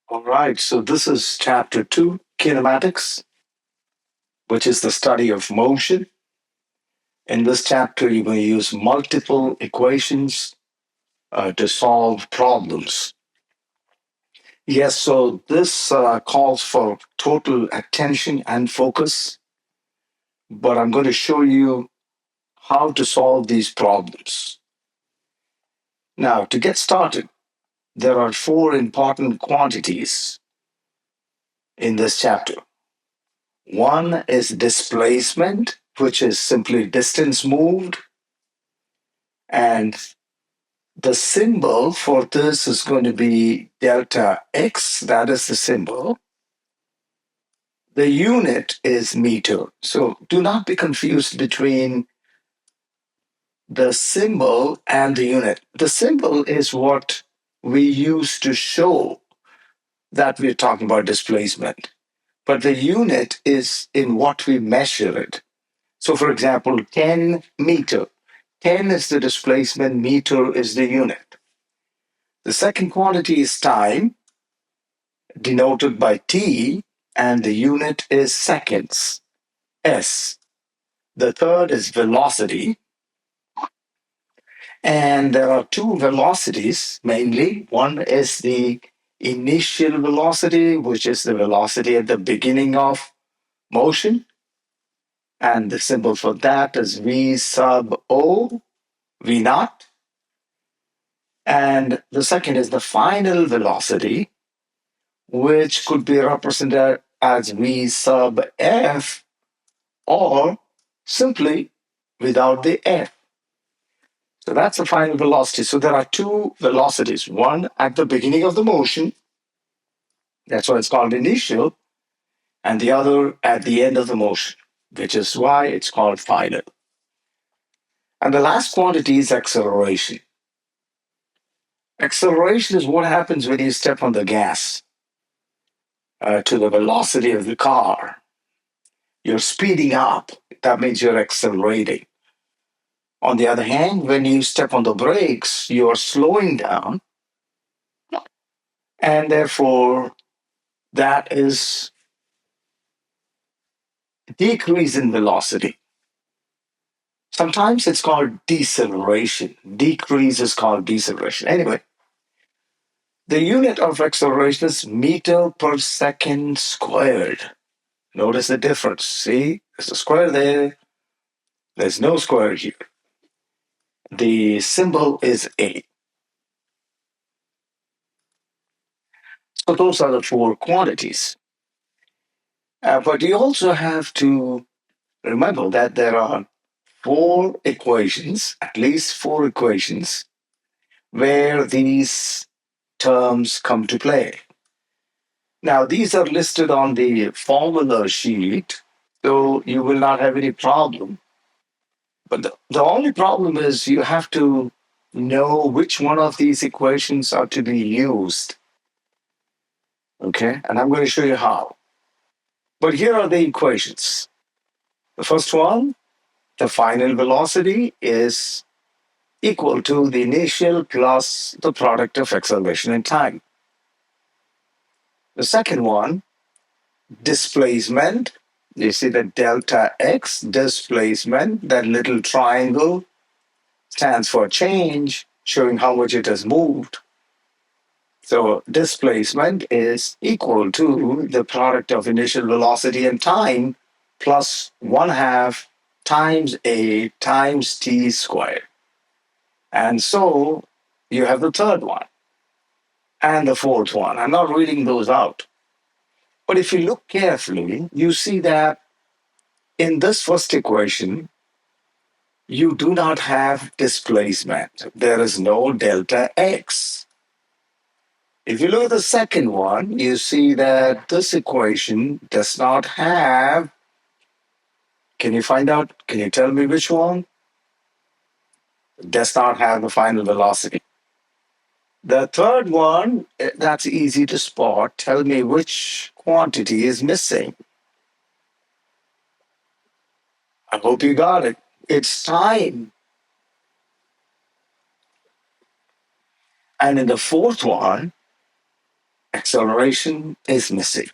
All right, so this is chapter 2, Kinematics, which is the study of motion. In this chapter, you're going to use multiple equations to solve problems. Yes, so this calls for total attention and focus, but I'm going to show you how to solve these problems. Now, to get started, there are four important quantities in this chapter. One is displacement, which is simply distance moved. And the symbol for this is going to be delta x. That is the symbol. The unit is meter. So do not be confused between the symbol and the unit. The symbol is what we use to show that we're talking about displacement. But the unit is in what we measure it. So, for example, 10 meter. 10 is the displacement, meter is the unit. The second quantity is time, denoted by T, and the unit is seconds, S. The third is velocity, and there are two velocities mainly. One is the initial velocity, which is the velocity at the beginning of motion, and the symbol for that is V sub O, V naught. And the second is the final velocity, which could be represented as V sub F or simply without the F. So that's the final velocity. So there are two velocities, one at the beginning of the motion, that's why it's called initial, and the other at the end of the motion, which is why it's called final. And the last quantity is acceleration. Acceleration is what happens when you step on the gas to the velocity of the car. You're speeding up. That means you're accelerating. On the other hand, when you step on the brakes, you are slowing down, and therefore that is decrease in velocity. Sometimes it's called deceleration. Decrease is called deceleration. Anyway, the unit of acceleration is meter per second squared. Notice the difference. See, there's a square there. There's no square here. The symbol is A. So those are the four quantities. But you also have to remember that there are four equations, at least four equations, where these terms come to play. Now, these are listed on the formula sheet, so you will not have any problem. But the only problem is you have to know which one of these equations are to be used. Okay, and I'm going to show you how. But here are the equations. The first one, the final velocity is equal to the initial plus the product of acceleration and time. The second one, displacement. You see the delta x, displacement, that little triangle stands for change, showing how much it has moved. So displacement is equal to the product of initial velocity and time plus 1/2 times a times t squared. And so you have the third one and the fourth one. I'm not reading those out. But if you look carefully, you see that in this first equation, you do not have displacement. There is no delta x. If you look at the second one, you see that this equation does not have, can you find out, can you tell me which one? Does not have the final velocity. The third one, that's easy to spot. Tell me which quantity is missing. I hope you got it. It's time. And in the fourth one, Acceleration is missing.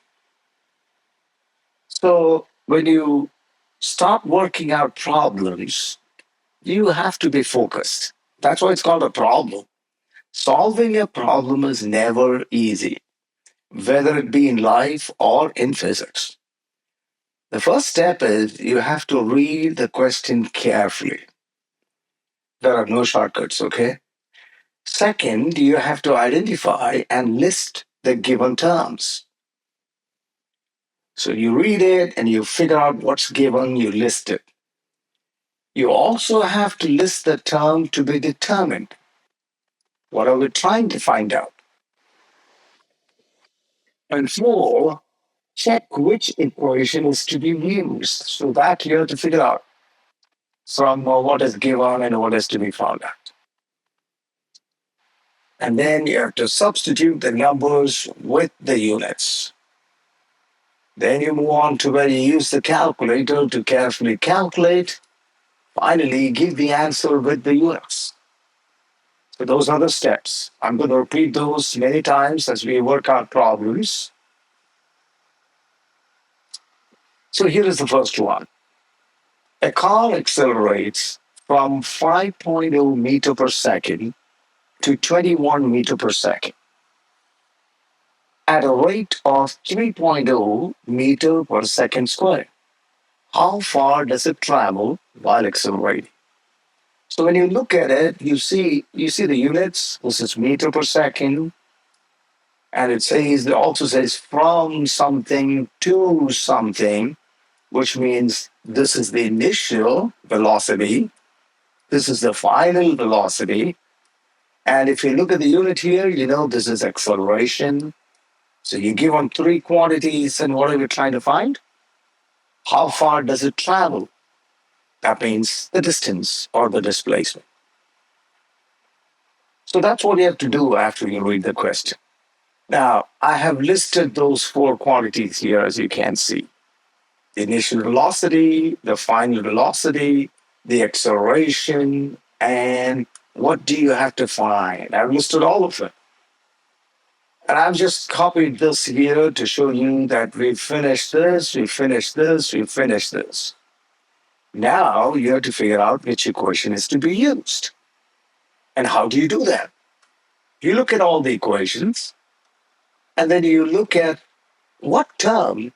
So when you start working out problems, you have to be focused. That's why it's called a problem. Solving a problem is never easy, whether it be in life or in physics. The first step is you have to read the question carefully. There are no shortcuts, okay? Second, you have to identify and list the given terms. So you read it and you figure out what's given, you list it. You also have to list the term to be determined. What are we trying to find out? And four, check which equation is to be used. So that you have to figure out from what is given and what is to be found out. And then you have to substitute the numbers with the units. Then you move on to where you use the calculator to carefully calculate. Finally, give the answer with the units. So those are the steps. I'm going to repeat those many times as we work out problems. So here is the first one. A car accelerates from 5.0 meter per second to 21 meter per second at a rate of 3.0 meter per second square. How far does it travel while accelerating? So when you look at it, you see the units. This is meter per second, and it also says from something to something, which means this is the initial velocity, this is the final velocity. And if you look at the unit here, you know this is acceleration. So you give on three quantities, and what are we trying to find? How far does it travel? That means the distance or the displacement. So that's what you have to do after you read the question. Now, I have listed those four quantities here, as you can see: the initial velocity, the final velocity, the acceleration, and what do you have to find? I've listed all of them. And I've just copied this here to show you that we finished this, we finished this, we finished this. Now you have to figure out which equation is to be used. And how do you do that? You look at all the equations, and then you look at what term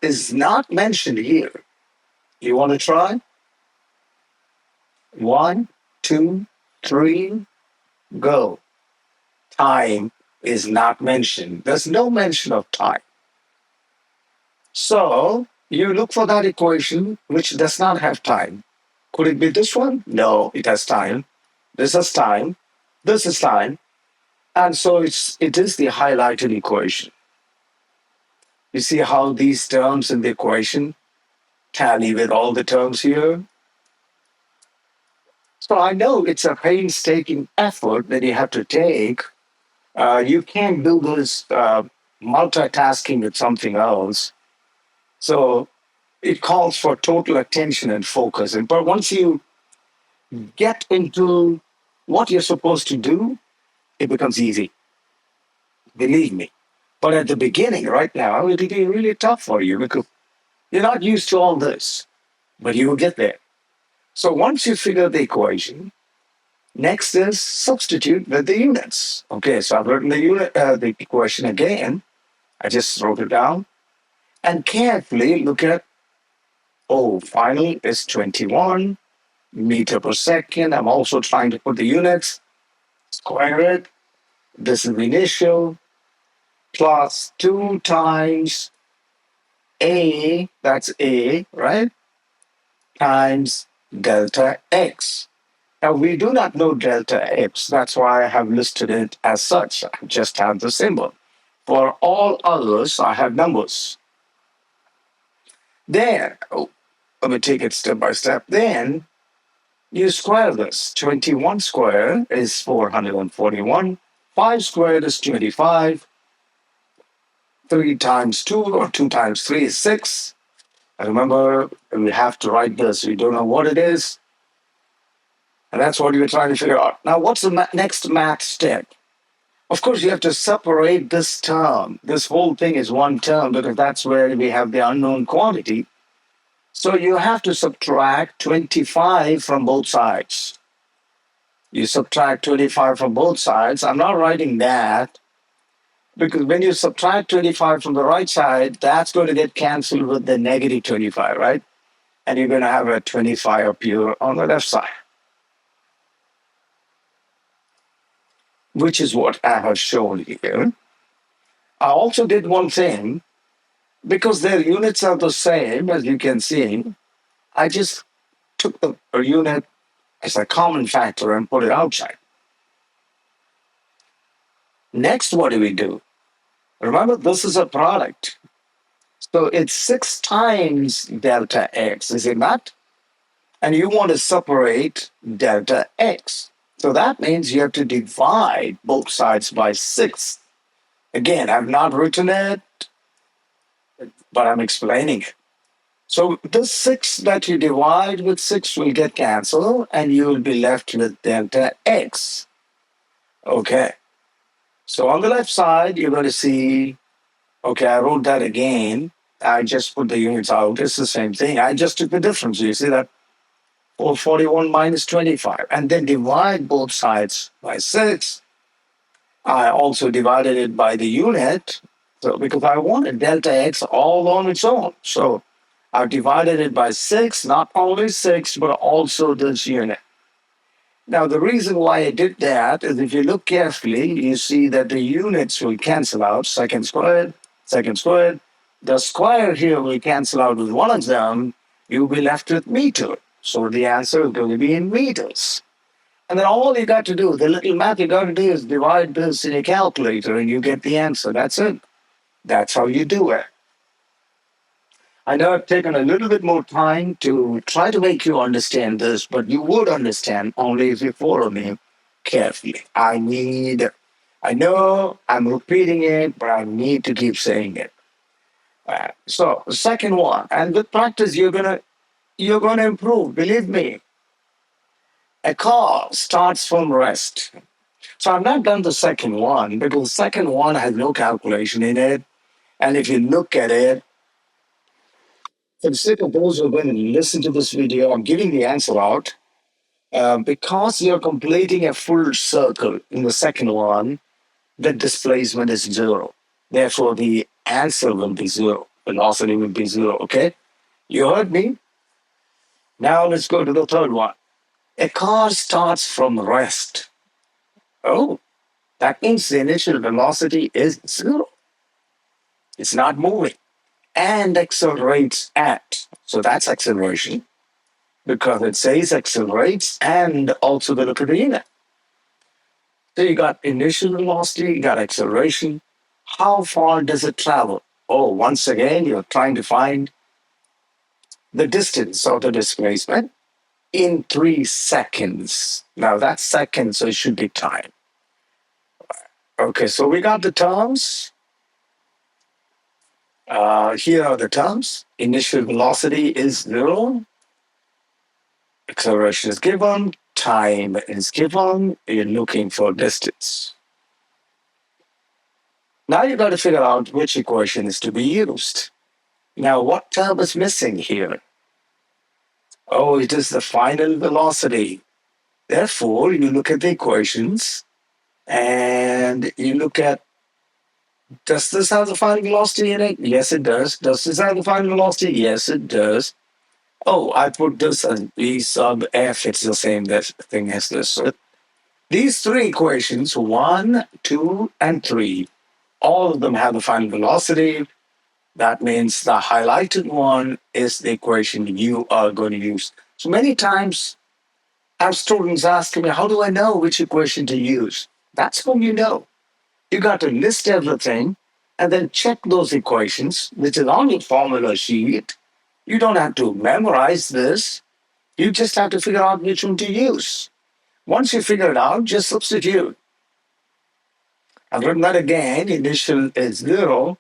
is not mentioned here. You want to try? One, two, three, go. Time is not mentioned. There's no mention of time. So you look for that equation which does not have time. Could it be this one? No, it has time. This has time. This is time. And so it is the highlighted equation. You see how these terms in the equation tally with all the terms here? So I know it's a painstaking effort that you have to take. You can't do this multitasking with something else. So it calls for total attention and focus. But once you get into what you're supposed to do, it becomes easy. Believe me. But at the beginning, right now, it'll be really tough for you because you're not used to all this. But you will get there. So once you figure the equation, next is substitute with the units. Okay, so I've written the equation again. I just wrote it down and carefully look at, oh, final is 21 meter per second. I'm also trying to put the units, square it. This is the initial plus 2 times A, that's A, right? Times delta X. Now, we do not know delta X. That's why I have listed it as such. I just have the symbol. For all others, I have numbers. Then, let me take it step by step. Then you square this. 21 squared is 441. 5 squared is 25. 3 times 2 or 2 times 3 is 6. And remember, we have to write this. We don't know what it is. And that's what we're trying to figure out. Now, what's the next math step? Of course, you have to separate this term. This whole thing is one term because that's where we have the unknown quantity. So you have to subtract 25 from both sides. You subtract 25 from both sides. I'm not writing that because when you subtract 25 from the right side, that's going to get canceled with the negative 25, right? And you're going to have a 25 appear on the left side, which is what I have shown here. I also did one thing because their units are the same, as you can see. I just took the unit as a common factor and put it outside. Next, what do we do? Remember, this is a product. So it's 6 times delta x, is it not? And you want to separate delta x. So that means you have to divide both sides by 6. Again, I've not written it, but I'm explaining it. So this 6 that you divide with 6 will get canceled, and you will be left with delta x. Okay. So on the left side, you're going to see, okay, I wrote that again. I just put the units out. It's the same thing. I just took the difference. You see that? 441 minus 25. And then divide both sides by 6. I also divided it by the unit. So because I wanted delta x all on its own. So I've divided it by 6, not only 6, but also this unit. Now, the reason why I did that is if you look carefully, you see that the units will cancel out, second squared, second squared. The square here will cancel out with one of them. You'll be left with meter. So the answer is going to be in meters. And then all you got to do, the little math you got to do is divide this in a calculator and you get the answer. That's it. That's how you do it. I know I've taken a little bit more time to try to make you understand this, but you would understand only if you follow me carefully. I know I'm repeating it, but I need to keep saying it. So the second one, and with practice, you're gonna improve. Believe me. A car starts from rest. So I've not done the second one because the second one has no calculation in it. And if you look at it, for the sake of those who are going to listen to this video, I'm giving the answer out. Because you're completing a full circle in the second one, the displacement is 0. Therefore, the answer will be 0. Velocity will be 0. Okay? You heard me? Now let's go to the third one. A car starts from rest. Oh, that means the initial velocity is 0. It's not moving. And accelerates at. So that's acceleration because it says accelerates and also the look at the unit. So you got initial velocity, you got acceleration. How far does it travel? Oh, once again, you're trying to find the distance or the displacement in 3 seconds. Now that's seconds, so it should be time. Okay, so we got the terms. Here are the terms. Initial velocity is 0. Acceleration is given. Time is given. You're looking for distance. Now you got to figure out which equation is to be used. Now, what term is missing here? Oh, it is the final velocity. Therefore, you look at the equations and you look at, does this have the final velocity in it? Yes, it does. Does this have the final velocity? Yes, it does. Oh, I put this as V sub F. It's the same thing as this. So these 3 equations, 1, 2, and 3, all of them have the final velocity. That means the highlighted one is the equation you are going to use. So many times I have students asking me, how do I know which equation to use? That's how you know. You got to list everything and then check those equations, which is on your formula sheet. You don't have to memorize this. You just have to figure out which one to use. Once you figure it out, just substitute. I've written that again. Initial is 0.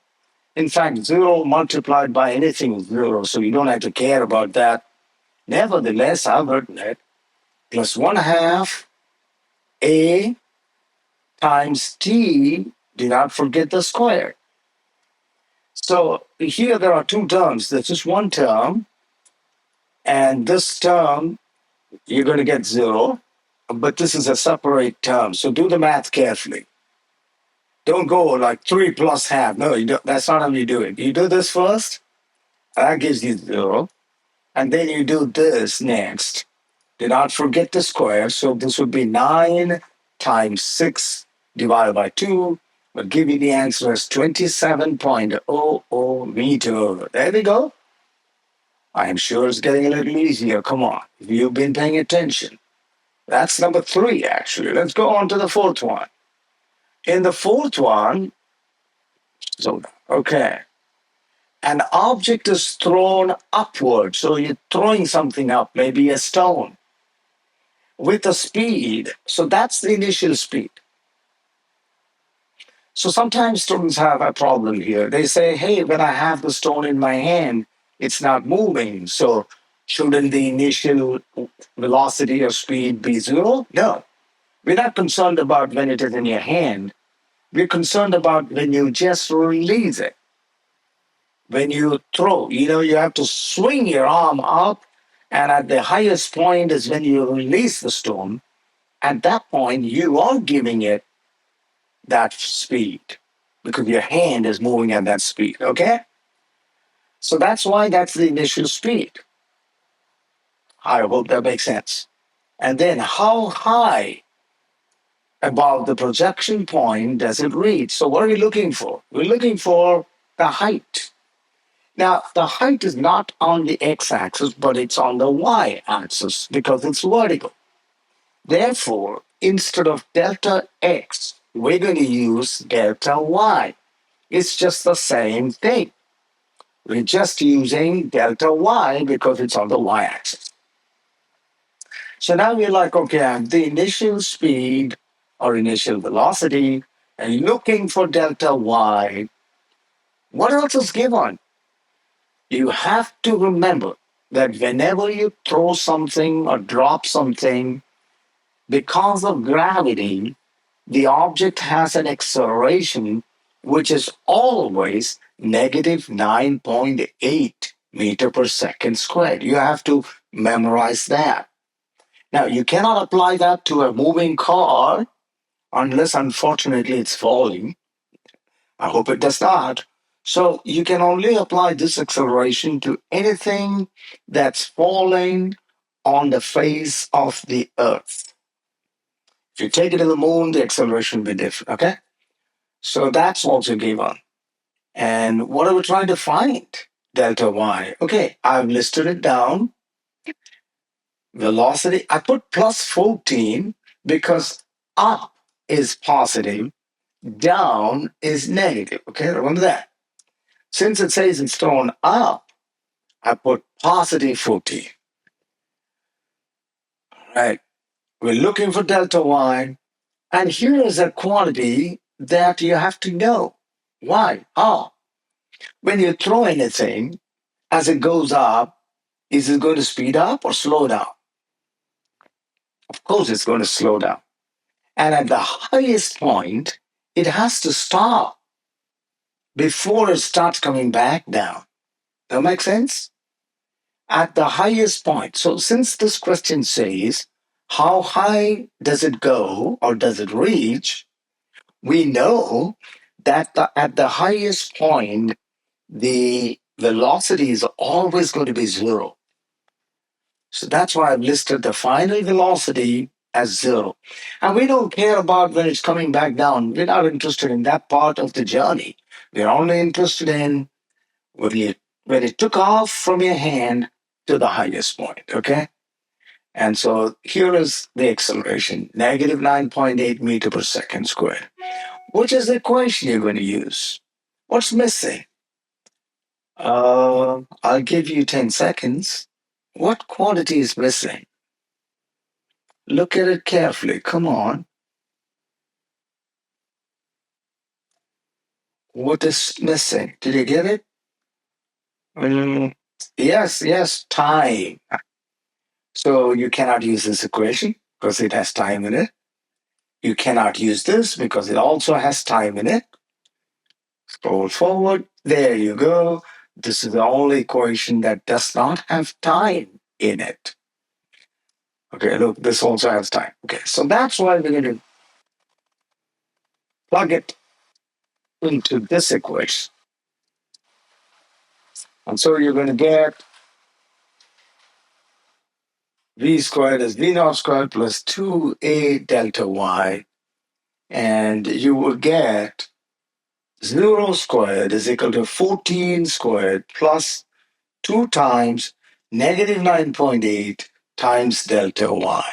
In fact, 0 multiplied by anything is 0, so you don't have to care about that. Nevertheless, I've written it plus 1 half a times t, do not forget the square. So here there are two terms. This is one term, and this term you're going to get 0, but this is a separate term. So do the math carefully. Don't go like 3 plus half. No, you don't, that's not how you do it. You do this first, that gives you 0, and then you do this next. Do not forget the square. So this would be 9 times 6 divided by 2 will give you the answer as 27.00 meter. There we go. I am sure it's getting a little easier. Come on, if you've been paying attention. That's number 3, actually. Let's go on to the fourth one. In the fourth one, so, okay, an object is thrown upward. So you're throwing something up, maybe a stone, with a speed. So that's the initial speed. So sometimes students have a problem here. They say, hey, when I have the stone in my hand, it's not moving. So shouldn't the initial velocity or speed be 0? No. We're not concerned about when it is in your hand. We're concerned about when you just release it. When you throw, you have to swing your arm up, and at the highest point is when you release the stone. At that point, you are giving it that speed because your hand is moving at that speed, okay? So that's why that's the initial speed. I hope that makes sense. And then how high above the projection point does it reach? So what are we looking for? We're looking for the height. Now, the height is not on the x-axis, but it's on the y-axis because it's vertical. Therefore, instead of delta x, we're going to use delta y. It's just the same thing. We're just using delta y because it's on the y-axis. So now we're like, okay, I have the initial speed or initial velocity and looking for delta y. What else is given? You have to remember that whenever you throw something or drop something, because of gravity, the object has an acceleration which is always negative 9.8 meter per second squared. You have to memorize that. Now, you cannot apply that to a moving car unless, unfortunately, it's falling. I hope it does not. So, you can only apply this acceleration to anything that's falling on the face of the earth. If you take it to the moon, the acceleration will be different, okay? So that's also given. And what are we trying to find? Delta y. Okay, I've listed it down. Velocity, I put plus 14 because up is positive, down is negative. Okay, remember that. Since it says it's thrown up, I put positive 14. Right. We're looking for delta y. And here is a quantity that you have to know. Why? How? When you throw anything, as it goes up, is it going to speed up or slow down? Of course, it's going to slow down. And at the highest point, it has to stop before it starts coming back down. That makes sense? At the highest point. So, since this question says, how high does it go or does it reach? We know that at the highest point, the velocity is always going to be 0. So that's why I've listed the final velocity as 0. And we don't care about when it's coming back down. We're not interested in that part of the journey. We're only interested in when it took off from your hand to the highest point, okay? And so here is the acceleration, negative 9.8 meter per second squared. Which is the equation you're going to use? What's missing? I'll give you 10 seconds. What quantity is missing? Look at it carefully. Come on. What is missing? Did you get it? Mm, yes, time. So you cannot use this equation because it has time in it. You cannot use this because it also has time in it. Scroll forward. There you go. This is the only equation that does not have time in it. Okay, look, this also has time. Okay, so that's why we're going to plug it into this equation. And so you're going to get v squared is v naught squared plus 2a delta y. And you will get 0 squared is equal to 14 squared plus 2 times negative 9.8 times delta y.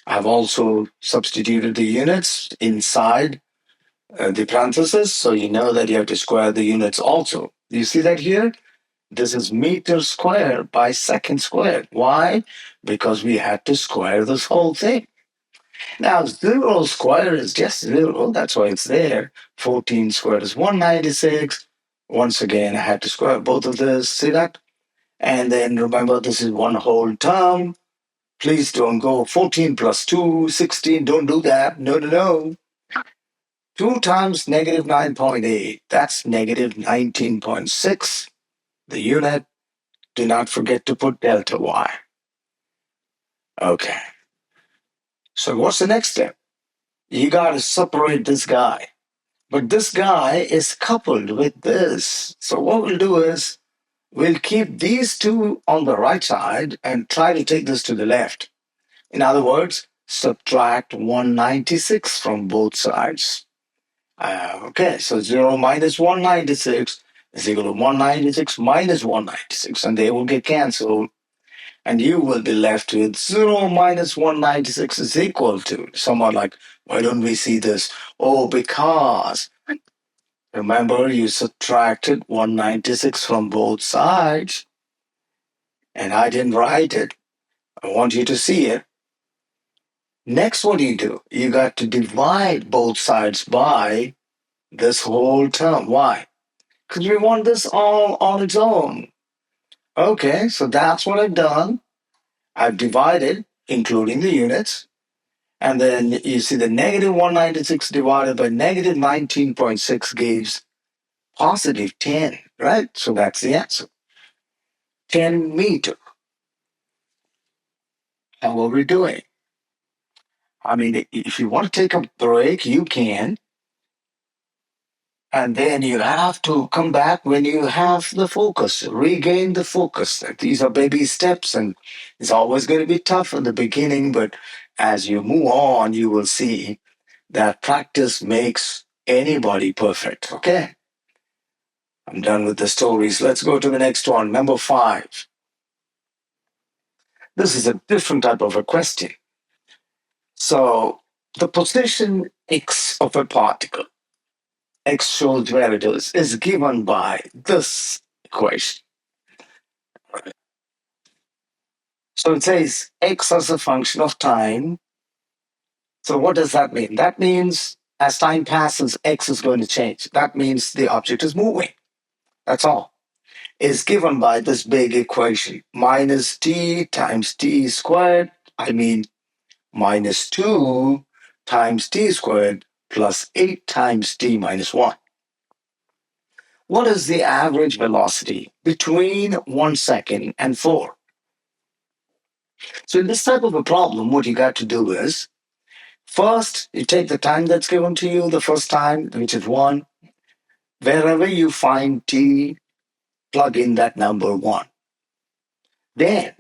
I've also substituted the units inside the parentheses, so you know that you have to square the units also. Do you see that here? This is meter squared by second squared. Why? Because we had to square this whole thing. Now, 0 squared is just 0. That's why it's there. 14 squared is 196. Once again, I had to square both of this. See that? And then remember, this is one whole term. Please don't go 14 plus 2, 16. Don't do that. No, no, no. 2 times negative 9.8. That's negative 19.6. The unit. Do not forget to put delta y. Okay. So what's the next step? You got to separate this guy. But this guy is coupled with this. So what we'll do is we'll keep these two on the right side and try to take this to the left. In other words, subtract 196 from both sides. Okay, so 0 minus 196 is equal to 196 minus 196, and they will get canceled. And you will be left with 0 minus 196 is equal to. Someone like, why don't we see this? Oh, because remember you subtracted 196 from both sides, and I didn't write it. I want you to see it. Next, what do? You got to divide both sides by this whole term. Why? Because we want this all on its own. Okay, so that's what I've done. I've divided, including the units. And then you see the negative 196 divided by negative 19.6 gives positive 10, right? So that's the answer. 10 meter. How are we doing? I mean, if you want to take a break, you can. And then you have to come back when you have the focus, regain the focus. These are baby steps, and it's always going to be tough in the beginning, but as you move on, you will see that practice makes anybody perfect. Okay? I'm done with the stories. Let's go to the next one. Number 5. This is a different type of a question. So, the position x of a particle, x shows where it is given by this equation. So it says x as a function of time. So what does that mean? That means as time passes, x is going to change. That means the object is moving. That's all. Is given by this big equation, minus t times t squared. I mean, minus 2 times t squared plus 8 times t minus 1. What is the average velocity between 1 second and 4? So in this type of a problem, what you got to do is, first, you take the time that's given to you the first time, which is 1. Wherever you find t, plug in that number 1. Then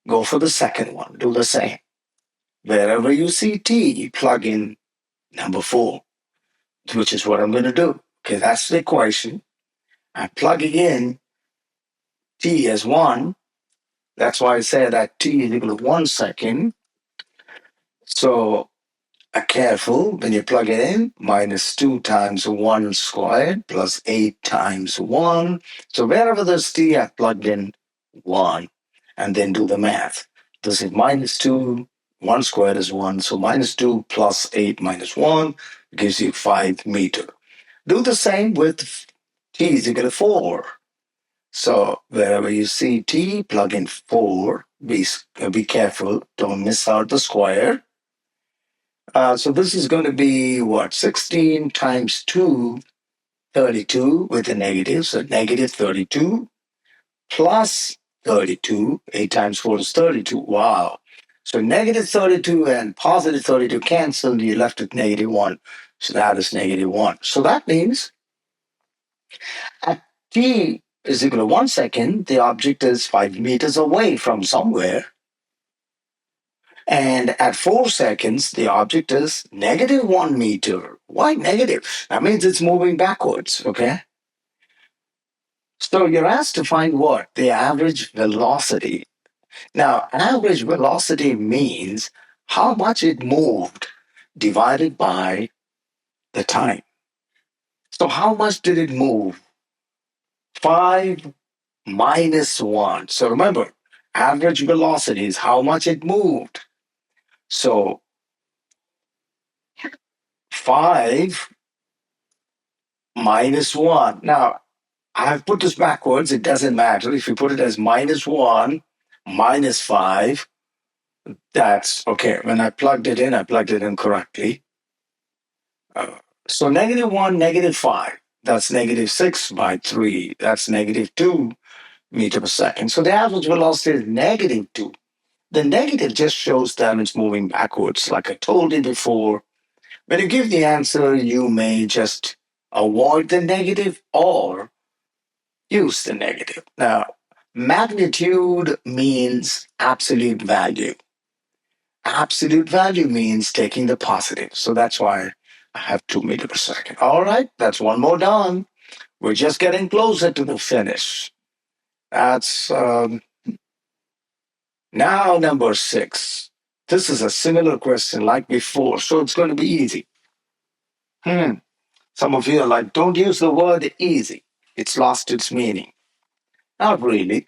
go for the second one. Do the same. Wherever you see t, plug in number 4, which is what I'm going to do. Okay, that's the equation. I'm plugging in t as 1. That's why I say that t is equal to 1 second. So careful when you plug it in. Minus 2 times 1 squared plus 8 times 1. So wherever there's t, I plugged in 1 and then do the math. This is minus 2. 1 squared is 1. So minus 2 plus 8 minus 1 gives you 5 meter. Do the same with t is equal to 4. So wherever you see t, plug in 4. Be careful. Don't miss out the square. So this is going to be what? 16 times 2, 32 with a negative. So negative 32 plus 32. 8 times 4 is 32. Wow. So negative 32 and positive 32 cancel. You're left with negative 1. So that is negative 1. So that means at t is equal to 1 second, the object is 5 meters away from somewhere. And at 4 seconds, the object is negative 1 meter. Why negative? That means it's moving backwards, okay? So you're asked to find what? The average velocity. Now, average velocity means how much it moved divided by the time. So how much did it move? 5 minus 1. So remember, average velocity is how much it moved. So 5 minus 1. Now, I have put this backwards. It doesn't matter. If you put it as minus 1, minus 5, that's okay. When I plugged it in correctly. Uh, so negative 1, negative 5. That's negative 6 by 3. That's negative 2 meter per second. So the average velocity is negative 2. The negative just shows that it's moving backwards. Like I told you before, when you give the answer, you may just avoid the negative or use the negative. Now, magnitude means absolute value. Absolute value means taking the positive. So that's why I have 2 meter per second. All right, that's one more done. We're just getting closer to the finish. That's now number 6. This is a similar question like before, so it's going to be easy. Some of you are like, don't use the word easy. It's lost its meaning. Not really.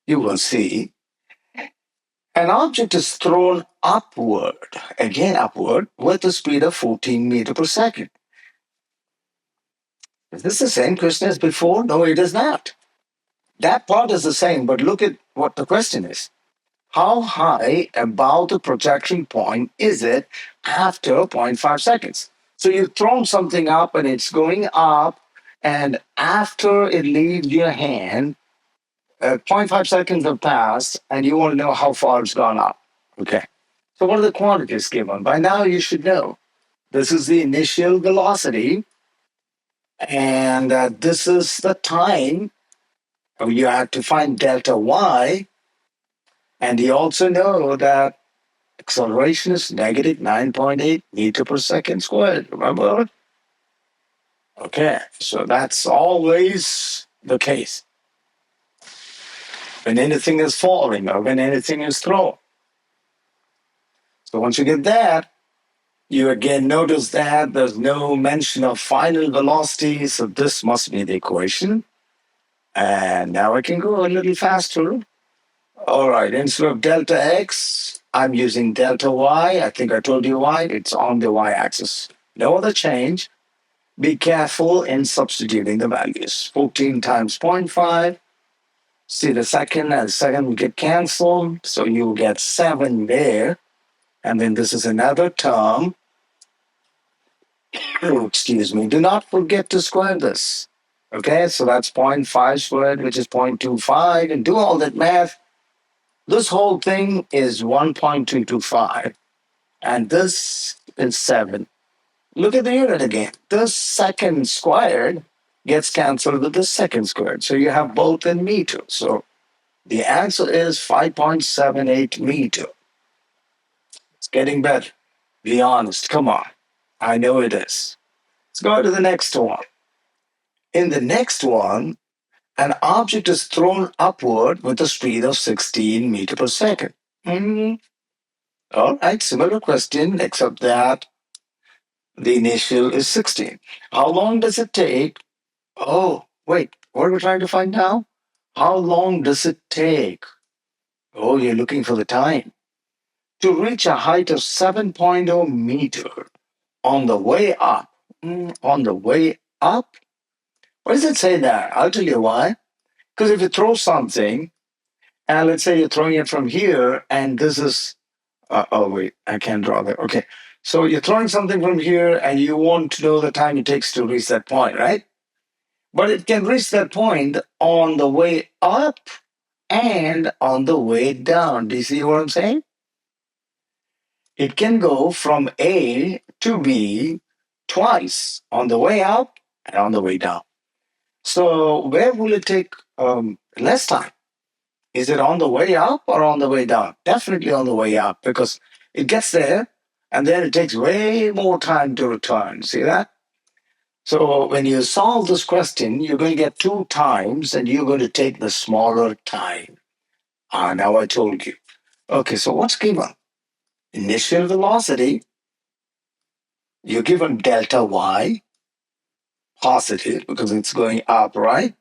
You will see. An object is thrown upward, again upward, with a speed of 14 meter per second. Is this the same question as before? No, it is not. That part is the same, but look at what the question is. How high above the projection point is it after zero point 0.5 seconds? So you've thrown something up and it's going up, and after it leaves your hand, zero point 0.5 seconds have passed, and you want to know how far it's gone up. Okay. So what are the quantities given? By now you should know. This is the initial velocity, and this is the time. You have to find delta y, and you also know that acceleration is negative 9.8 meter per second squared. Remember? Okay, so that's always the case when anything is falling or when anything is thrown. So once you get that, you again notice that there's no mention of final velocity, so this must be the equation. And now I can go a little faster. All right, instead of delta x, I'm using delta y. I think I told you why. It's on the y-axis. No other change. Be careful in substituting the values. 14 times zero point 0.5. See the second and second will get canceled. So you'll get 7 there. And then this is another term. Oh, excuse me. Do not forget to square this. Okay, so that's zero point 0.5 squared, which is 0.25. And do all that math. This whole thing is 1.225. And this is 7. Look at the unit again. This second squared gets canceled with the second squared. So you have both in meter. So the answer is 5.78 meter. It's getting better. Be honest. Come on. I know it is. Let's go to the next one. In the next one, an object is thrown upward with a speed of 16 meter per second. All right, similar question, except that the initial is 16. How long does it take? Oh, wait, what are we trying to find now? How long does it take? Oh, you're looking for the time. To reach a height of 7.0 meter on the way up. On the way up? Why does it say that? I'll tell you why. Because if you throw something, and let's say you're throwing it from here, and this is, oh, wait, I can't draw that. Okay. So you're throwing something from here and you want to know the time it takes to reach that point, right? But it can reach that point on the way up and on the way down. Do you see what I'm saying? It can go from A to B twice on the way up and on the way down. So where will it take less time? Is it on the way up or on the way down? Definitely on the way up because it gets there and then it takes way more time to return. See that? So when you solve this question, you're going to get two times and you're going to take the smaller time. Ah, now I told you. Okay, so what's given? Initial velocity, you're given delta y, positive because it's going up, right?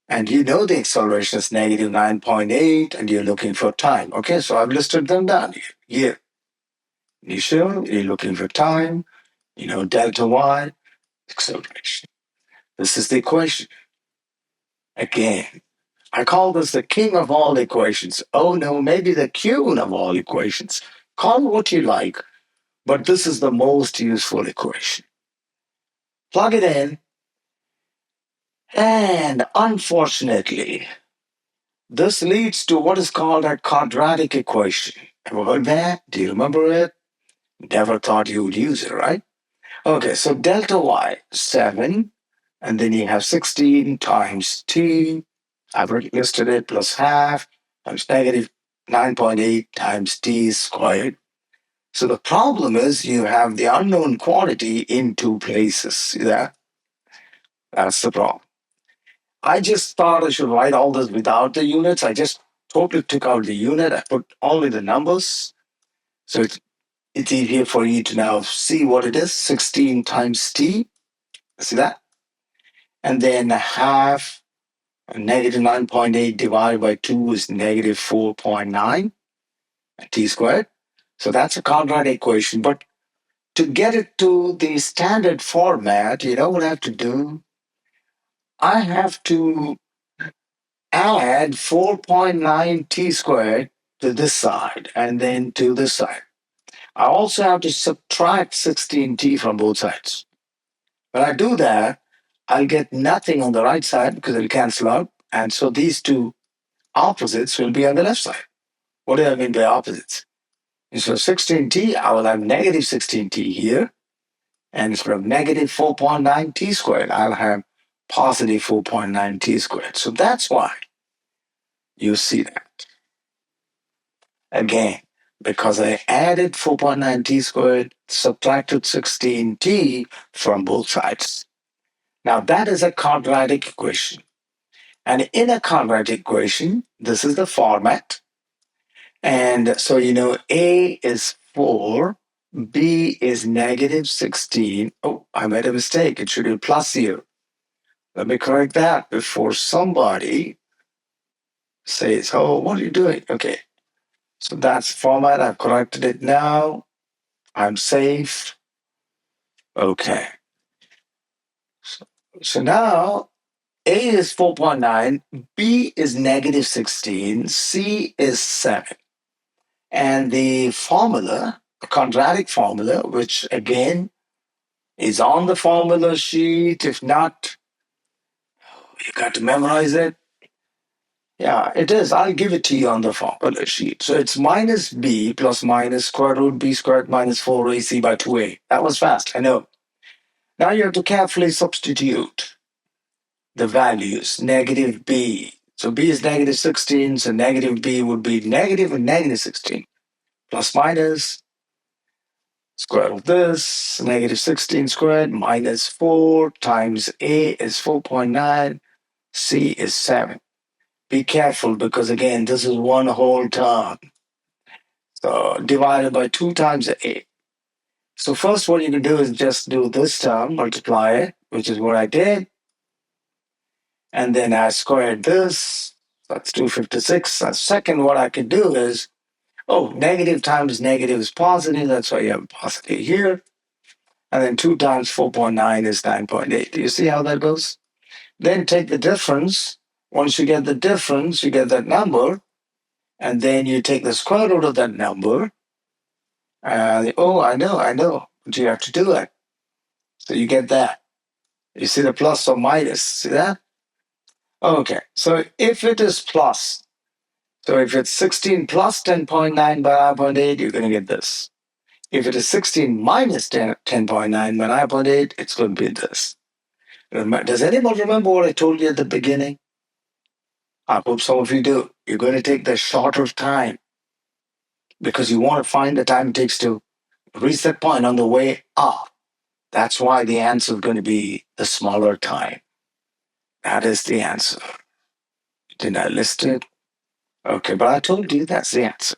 And you know the acceleration is negative 9.8 and you're looking for time. Okay, so I've listed them down here. Here, initial, you're looking for time, delta y, acceleration. This is the equation. Again, I call this the king of all equations. Oh no, maybe the queen of all equations. Call it what you like, but this is the most useful equation. Plug it in, and unfortunately, this leads to what is called a quadratic equation. Ever heard that? Do you remember it? Never thought you would use it, right? Okay, so delta y, 7, and then you have 16 times t. I've already listed it, plus half times negative 9.8 times t squared. So the problem is you have the unknown quantity in two places. See that? That's the problem. I just thought I should write all this without the units. I just totally took out the unit. I put only the numbers. So it's easier for you to now see what it is. 16 times t. See that? And then half negative 9.8 divided by 2 is negative 4.9 t squared. So that's a quadratic equation. But to get it to the standard format, you know what I have to do? I have to add 4.9 t squared to this side and then to this side. I also have to subtract 16t from both sides. When I do that, I'll get nothing on the right side because it'll cancel out. And so these two opposites will be on the left side. What do I mean by opposites? Instead of 16t, I will have negative 16t here. And instead of negative 4.9 t squared, I'll have positive 4.9 t squared. So that's why you see that. Again, because I added 4.9 t squared, subtracted 16t from both sides. Now that is a quadratic equation. And in a quadratic equation, this is the format. And so, A is 4, B is negative 16. Oh, I made a mistake. It should be plus here. Let me correct that before somebody says, oh, what are you doing? Okay. So that's format. I've corrected it now. I'm safe. Okay. So now A is 4.9, B is negative 16, C is 7. And the formula, the quadratic formula, which again is on the formula sheet. If not, you got to memorize it. Yeah, it is. I'll give it to you on the formula sheet. So it's minus b plus minus square root b squared minus 4ac by 2a. That was fast, I know. Now you have to carefully substitute the values. Negative b. So b is negative 16, so negative b would be negative and negative 16. Plus minus square root of this, negative 16 squared minus 4 times a is 4.9, c is 7. Be careful because again, this is one whole term. So divided by 2 times a. So first what you can do is just do this term, multiply it, which is what I did. And then I squared this. That's 256. Second, what I can do is, negative times negative is positive. That's why you have positive here. And then 2 times 4.9 is 9.8. Do you see how that goes? Then take the difference. Once you get the difference, you get that number. And then you take the square root of that number. Oh, I know. But you have to do it. So you get that. You see the plus or minus. See that? Okay. So if it is plus, so if it's 16 plus 10.9 by 9.8, you're going to get this. If it is 16 minus 10.9 by 9.8, it's going to be this. Does anyone remember what I told you at the beginning? I hope some of you do. You're going to take the shorter time because you want to find the time it takes to reach that point on the way up. That's why the answer is going to be the smaller time. That is the answer. Didn't I list it? Okay, but I told you that's the answer.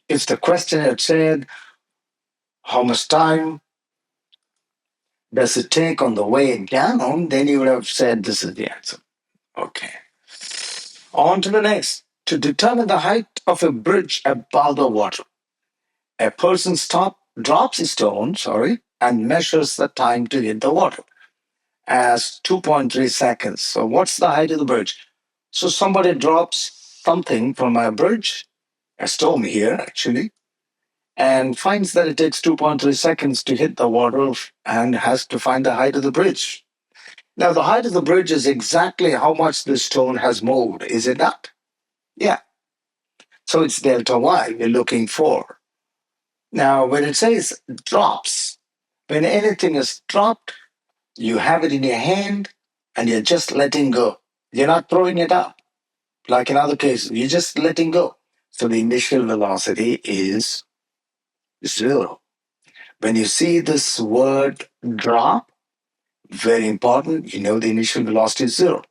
If the question had said, how much time does it take on the way down, then you would have said this is the answer. Okay. On to the next. To determine the height of a bridge above the water, a person drops a stone, and measures the time to hit the water as 2.3 seconds. So what's the height of the bridge? So somebody drops something from a bridge, a stone here actually, and finds that it takes 2.3 seconds to hit the water and has to find the height of the bridge. Now, the height of the bridge is exactly how much the stone has moved, is it not? Yeah. So it's delta y we're looking for. Now, when it says drops, when anything is dropped, you have it in your hand and you're just letting go. You're not throwing it up. Like in other cases, you're just letting go. So the initial velocity is zero. When you see this word drop, very important, you know the initial velocity is zero.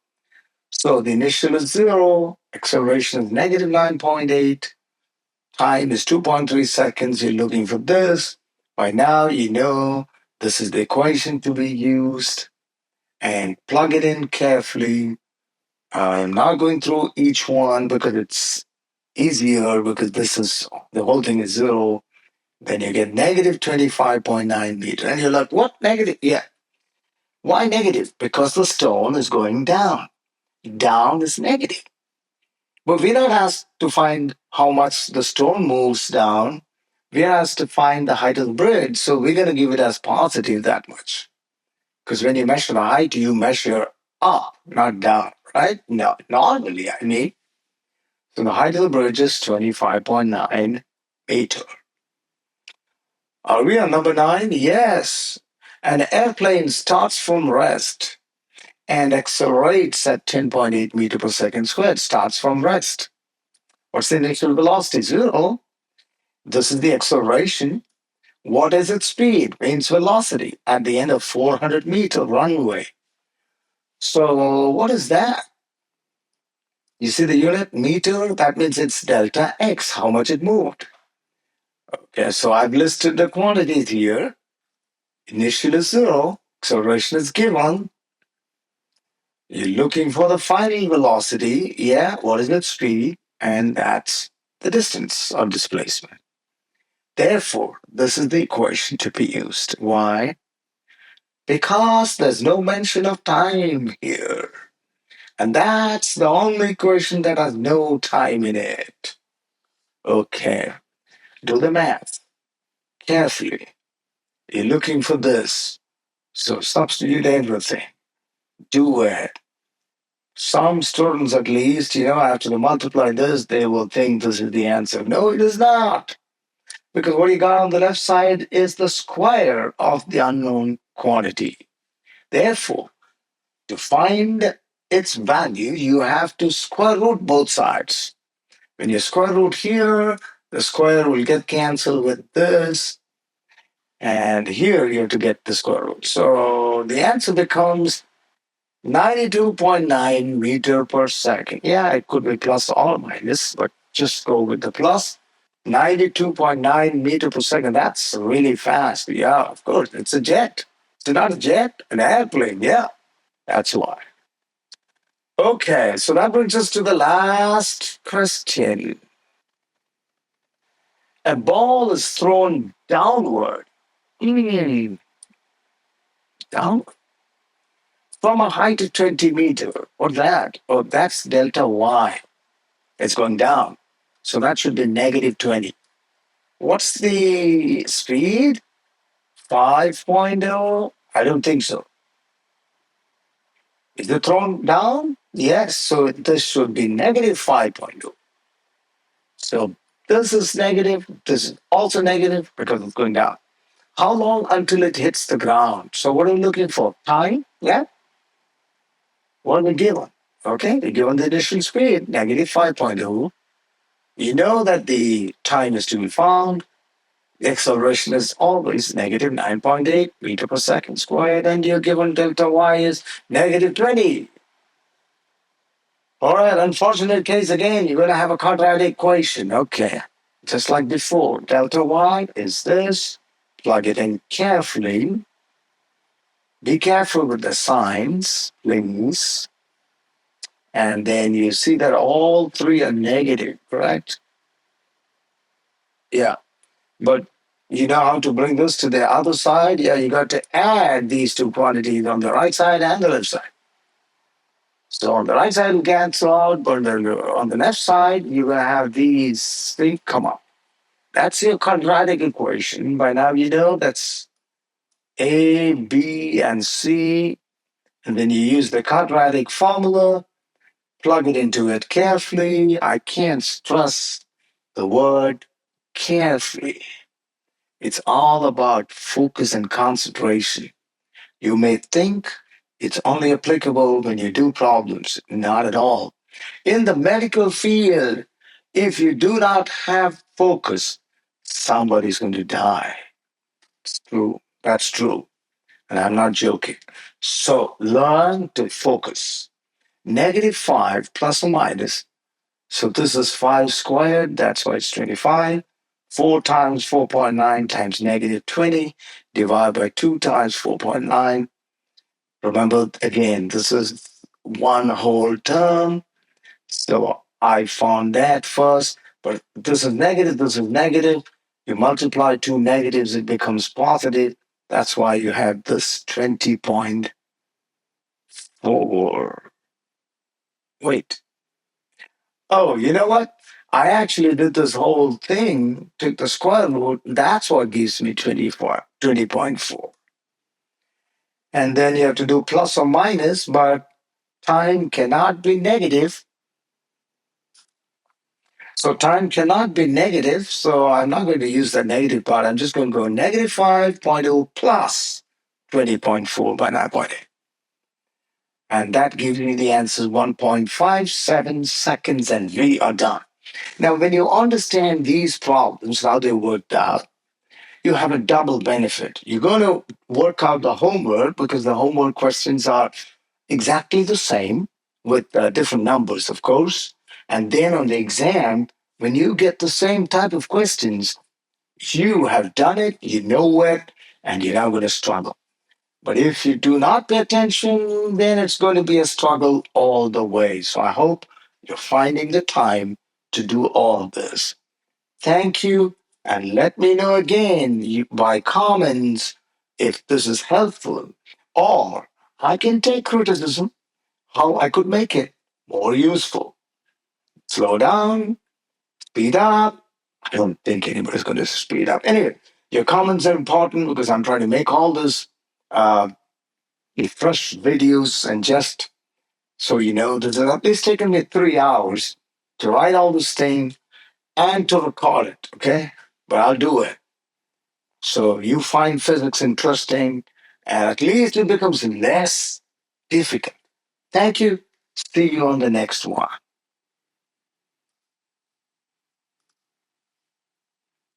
So the initial is zero, acceleration is negative 9.8, time is 2.3 seconds. You're looking for this. By now, you know this is the equation to be used and plug it in carefully. I'm not going through each one because it's easier because this is the whole thing is zero. Then you get negative 25.9 meter. And you're like, what negative? Yeah. Why negative? Because the stone is going down. Down is negative. But we're not asked to find how much the stone moves down. We're asked to find the height of the bridge. So we're going to give it as positive that much. Because when you measure the height, you measure up, not down, right? No, normally, I mean. So the height of the bridge is 25.9 meter. Are we on number 9? Yes. An airplane starts from rest and accelerates at 10.8 meter per second squared. Starts from rest. What's the initial velocity? Zero. This is the acceleration. What is its speed? Means velocity at the end of 400-meter runway. So what is that? You see the unit meter? That means it's delta x, how much it moved. Okay, so I've listed the quantities here. Initial is zero, acceleration is given. You're looking for the final velocity. Yeah, what is its speed? And that's the distance or displacement. Therefore, this is the equation to be used. Why? Because there's no mention of time here. And that's the only equation that has no time in it. Okay, do the math carefully. You're looking for this. So substitute everything. Do it. Some students, at least, after they multiply this, they will think this is the answer. No, it is not. Because what you got on the left side is the square of the unknown quantity. Therefore, to find its value, you have to square root both sides. When you square root here, the square will get cancelled with this. And here you have to get the square root. So the answer becomes 92.9 meter per second. Yeah, it could be plus or minus, but just go with the plus. 92.9 meter per second. That's really fast. Yeah, of course. It's a jet. It's not a jet, an airplane. Yeah, that's why. Okay, so that brings us to the last question. A ball is thrown downward. Downward. From a height of 20 meter. Or that. Oh, that's delta y. It's going down. So that should be negative 20. What's the speed? 5.0? I don't think so. Is it thrown down? Yes, so this should be negative 5.0. So this is negative, this is also negative because it's going down. How long until it hits the ground? So what are we looking for? Time? Yeah? What are we given? Okay, we're given the initial speed, negative 5.0. You know that the time is to be found. The acceleration is always negative 9.8 meter per second squared, and you're given delta y is negative 20. All right, unfortunate case again, you're going to have a quadratic equation. Okay, just like before, delta y is this. Plug it in carefully. Be careful with the signs, please. And then you see that all three are negative, correct? Yeah. But you know how to bring this to the other side? Yeah, you got to add these two quantities on the right side and the left side. So on the right side will cancel out, but on the left side, you're going to have these things come up. That's your quadratic equation. By now, you know that's A, B, and C. And then you use the quadratic formula, plug it into it carefully. I can't stress the word carefully. It's all about focus and concentration. You may think it's only applicable when you do problems. Not at all. In the medical field, if you do not have focus, somebody's going to die. It's true. That's true. And I'm not joking. So learn to focus. Negative 5 plus or minus. So this is 5 squared. That's why it's 25. 4 times 4.9 times negative 20 divided by 2 times 4.9. Remember, again, this is one whole term. So I found that first. But this is negative, this is negative. You multiply two negatives, it becomes positive. That's why you have this 20.4. Wait. Oh, you know what? I actually did this whole thing, took the square root. That's what gives me 24, 20.4. And then you have to do plus or minus, but time cannot be negative. So time cannot be negative. So I'm not going to use the negative part. I'm just going to go negative 5.0 plus 20.4 by 9.8. And that gives me the answer 1.57 seconds, and we are done. Now, when you understand these problems, how they worked out, you have a double benefit. You're going to work out the homework because the homework questions are exactly the same with different numbers, of course. And then on the exam, when you get the same type of questions, you have done it, you know it, and you're not going to struggle. But if you do not pay attention, then it's going to be a struggle all the way. So I hope you're finding the time to do all this. Thank you, and let me know again by comments if this is helpful, or I can take criticism how I could make it more useful. Slow down, speed up. I don't think anybody's going to speed up. Anyway, your comments are important because I'm trying to make all this uh, fresh videos, and just so you know, this has at least taken me 3 hours to write all this thing and to record it, okay? But I'll do it. So you find physics interesting, and at least it becomes less difficult. Thank you. See you on the next one.